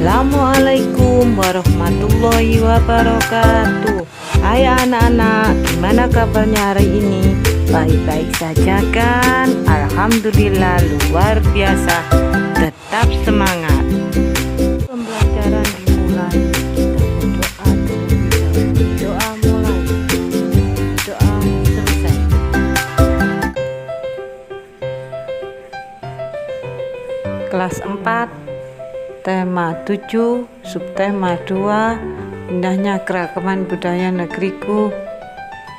Assalamualaikum warahmatullahi wabarakatuh. Hai anak-anak, gimana kabarnya hari ini? Baik-baik saja kan? Alhamdulillah, luar biasa. Tetap semangat. Pembelajaran dimulai. Kita berdoa terlebih dahulu. Doa mulai, doa selesai. Kelas 4, tema 7, subtema 2, indahnya keragaman budaya negeriku,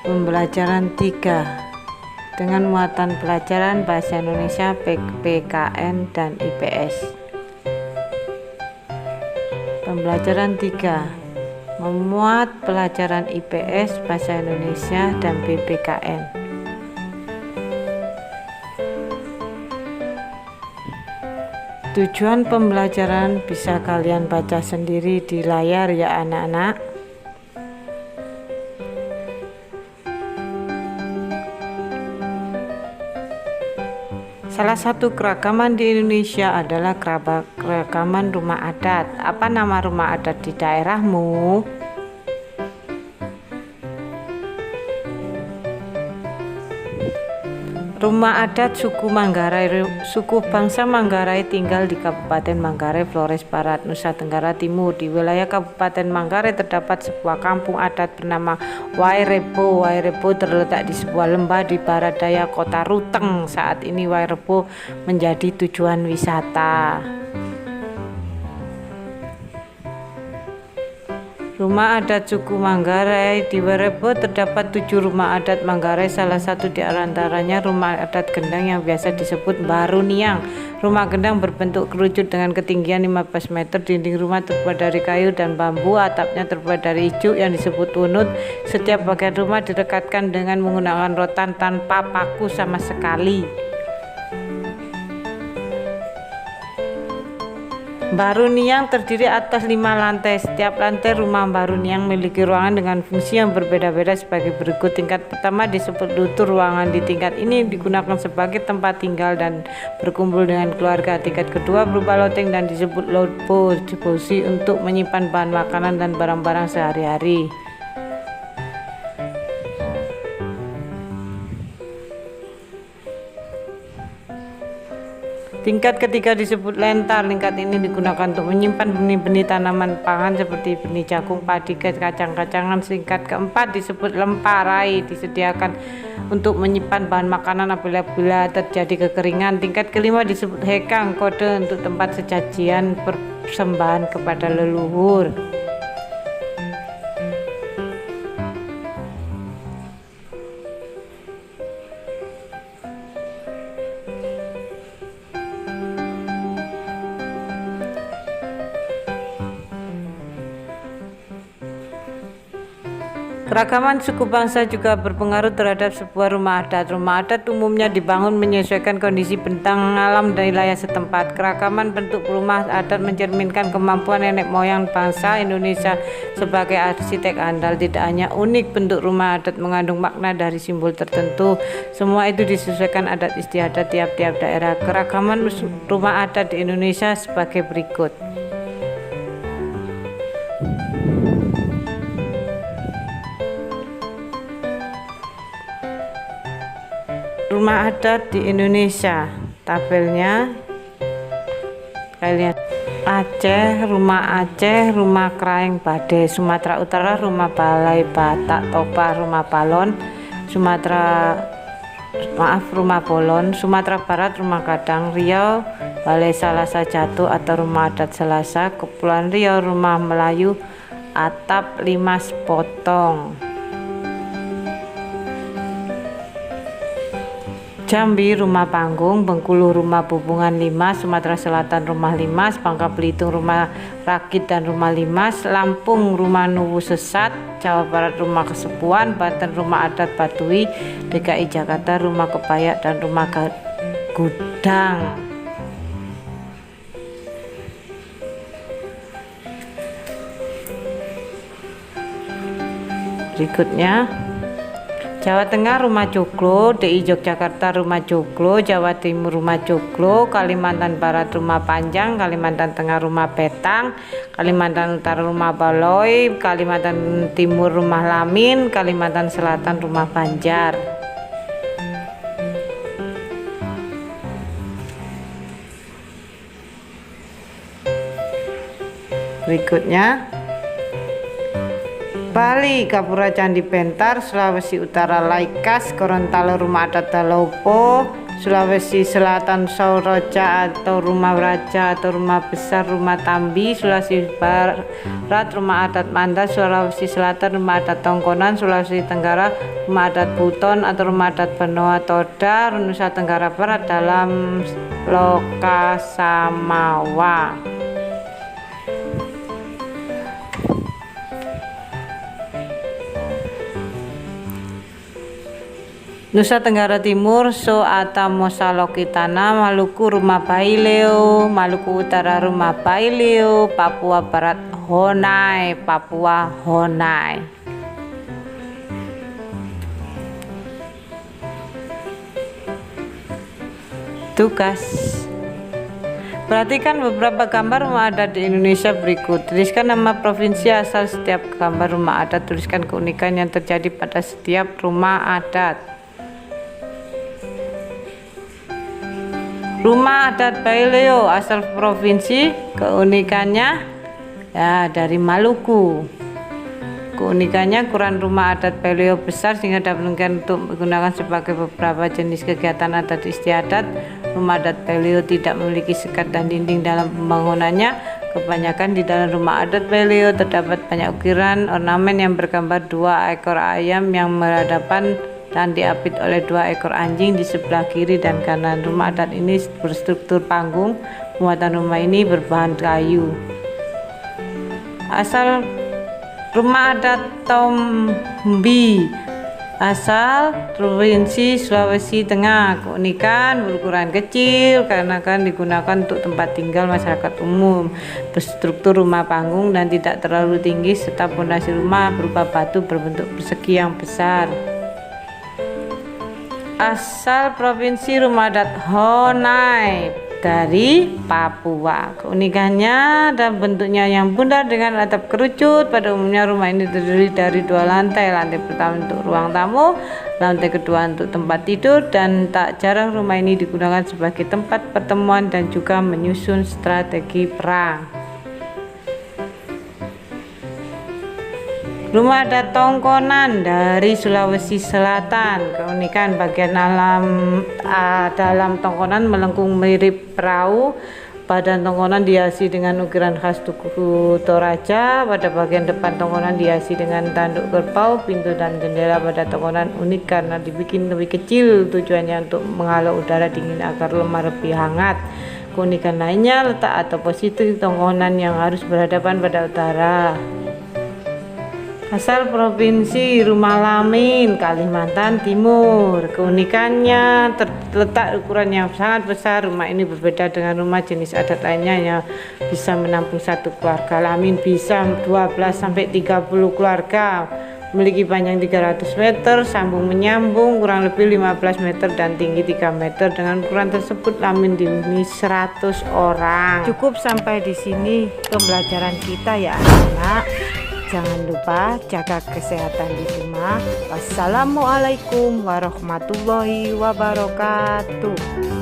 pembelajaran 3, dengan muatan pelajaran bahasa Indonesia, PKN dan IPS. Pembelajaran 3, memuat pelajaran IPS, bahasa Indonesia dan PPKN. Tujuan pembelajaran bisa kalian baca sendiri di layar ya anak-anak. Salah satu keragaman di Indonesia adalah keragaman rumah adat. Apa nama rumah adat di daerahmu? Rumah adat suku Manggarai, suku bangsa Manggarai tinggal di Kabupaten Manggarai, Flores Barat, Nusa Tenggara Timur. Di wilayah Kabupaten Manggarai terdapat sebuah kampung adat bernama Wairebo. Wairebo terletak di sebuah lembah di barat daya kota Ruteng. Saat ini Wairebo menjadi tujuan wisata. Rumah adat suku Manggarai. Di Wairebo terdapat 7 rumah adat Manggarai. Salah satu di antaranya rumah adat Gendang yang biasa disebut Baruniang. Rumah Gendang berbentuk kerucut dengan ketinggian 15 meter. Dinding rumah terbuat dari kayu dan bambu. Atapnya terbuat dari ijuk yang disebut unut. Setiap bagian rumah direkatkan dengan menggunakan rotan tanpa paku sama sekali. Baruniang terdiri atas 5 lantai. Setiap lantai rumah Baruniang memiliki ruangan dengan fungsi yang berbeda-beda sebagai berikut. Tingkat pertama disebut lutur. Ruangan di tingkat ini digunakan sebagai tempat tinggal dan berkumpul dengan keluarga. Tingkat kedua berupa loteng dan disebut lodbo, diposisi untuk menyimpan bahan makanan dan barang-barang sehari-hari. Tingkat ketiga disebut lentar. Tingkat ini digunakan untuk menyimpan benih-benih tanaman pangan seperti benih jagung, padi, kacang-kacangan. Tingkat keempat disebut lemparai, disediakan untuk menyimpan bahan makanan apabila terjadi kekeringan. Tingkat kelima disebut hekang, kode untuk tempat sesajian persembahan kepada leluhur. Keragaman suku bangsa juga berpengaruh terhadap sebuah rumah adat. Rumah adat umumnya dibangun menyesuaikan kondisi bentang alam dan wilayah setempat. Keragaman bentuk rumah adat mencerminkan kemampuan nenek moyang bangsa Indonesia sebagai arsitek andal. Tidak hanya unik bentuk rumah adat mengandung makna dari simbol tertentu. Semua itu disesuaikan adat istiadat tiap-tiap daerah. Keragaman rumah adat di Indonesia sebagai berikut. Rumah adat di Indonesia, tabelnya kalian. Aceh, rumah Aceh, rumah Kraeng Bade. Sumatera Utara, rumah Balai Batak Topa, rumah Balon. Rumah Bolon. Sumatera Barat, rumah Kadang. Riau, Balai Salasa Jatuh atau rumah adat Salasa. Kepulauan Riau, rumah Melayu, atap 5 potong. Jambi, rumah Panggung. Bengkulu, rumah Bubungan Limas. Sumatera Selatan, rumah Limas. Bangka Belitung, rumah Rakit dan rumah Limas. Lampung, rumah Nuwu Sesat. Jawa Barat, rumah Kesepuan. Banten, rumah adat Batui. DKI Jakarta, rumah Kebayak dan rumah Gudang. Berikutnya Jawa Tengah Rumah Joglo, DI Yogyakarta Rumah Joglo, Jawa Timur Rumah Joglo, Kalimantan Barat Rumah Panjang, Kalimantan Tengah Rumah Betang, Kalimantan Utara Rumah Baloy, Kalimantan Timur Rumah Lamin, Kalimantan Selatan Rumah Banjar. Berikutnya Bali Gapura Candi Bentar, Sulawesi Utara Laikas, Gorontalo Rumah Adat Dalopo, Sulawesi Selatan Sauroja atau Rumah Raja atau Rumah Besar Rumah Tambi, Sulawesi Barat Rumah Adat Manda, Sulawesi Selatan Rumah Adat Tongkonan, Sulawesi Tenggara Rumah Adat Buton atau Rumah Adat Benoa Toda, Nusa Tenggara Barat dalam Lokasamawa. Nusa Tenggara Timur So Atamosa Lokitana, Maluku Rumah Baileo, Maluku Utara Rumah Baileo, Papua Barat Honai, Papua Honai. Tugas: perhatikan beberapa gambar rumah adat di Indonesia berikut. Tuliskan nama provinsi asal setiap gambar rumah adat. Tuliskan keunikan yang terjadi pada setiap rumah adat. Rumah adat Baileo asal provinsi, keunikannya ya dari Maluku. Keunikannya ukuran rumah adat Baileo besar sehingga dapat untuk digunakan sebagai beberapa jenis kegiatan adat istiadat. Rumah adat Baileo tidak memiliki sekat dan dinding dalam pembangunannya. Kebanyakan di dalam rumah adat Baileo terdapat banyak ukiran ornamen yang bergambar 2 ekor ayam yang berhadapan dan diapit oleh 2 ekor anjing di sebelah kiri dan kanan. Rumah adat ini berstruktur panggung. Pembuatan rumah ini berbahan kayu. Asal rumah adat Tombi asal provinsi Sulawesi Tengah. Keunikan berukuran kecil karena kan digunakan untuk tempat tinggal masyarakat umum. Berstruktur rumah panggung dan tidak terlalu tinggi serta pondasi rumah berupa batu berbentuk persegi yang besar. Asal provinsi rumah adat Honai dari Papua. Keunikannya dan bentuknya yang bundar dengan atap kerucut. Pada umumnya rumah ini terdiri dari 2 lantai. Lantai pertama untuk ruang tamu, lantai kedua untuk tempat tidur, dan tak jarang rumah ini digunakan sebagai tempat pertemuan dan juga menyusun strategi perang. Rumah adat Tongkonan dari Sulawesi Selatan. Keunikan bagian dalam tongkonan melengkung mirip perahu. Badan tongkonan dihiasi dengan ukiran khas Tugu Toraja. Pada bagian depan tongkonan dihiasi dengan tanduk kerbau. Pintu dan jendela pada tongkonan unik karena dibikin lebih kecil, tujuannya untuk menghalau udara dingin agar rumah lebih hangat. Keunikan lainnya letak atau posisi tongkonan yang harus berhadapan pada utara. Asal provinsi Rumah Lamin, Kalimantan Timur. Keunikannya terletak ukuran yang sangat besar. Rumah ini berbeda dengan rumah jenis adat lainnya yang bisa menampung 1 keluarga. Lamin bisa 12-30 keluarga. Memiliki panjang 300 meter, sambung menyambung kurang lebih 15 meter dan tinggi 3 meter. Dengan ukuran tersebut Lamin dihuni 100 orang. Cukup sampai di sini pembelajaran kita ya anak-anak. Jangan lupa jaga kesehatan di rumah. Wassalamualaikum warahmatullahi wabarakatuh.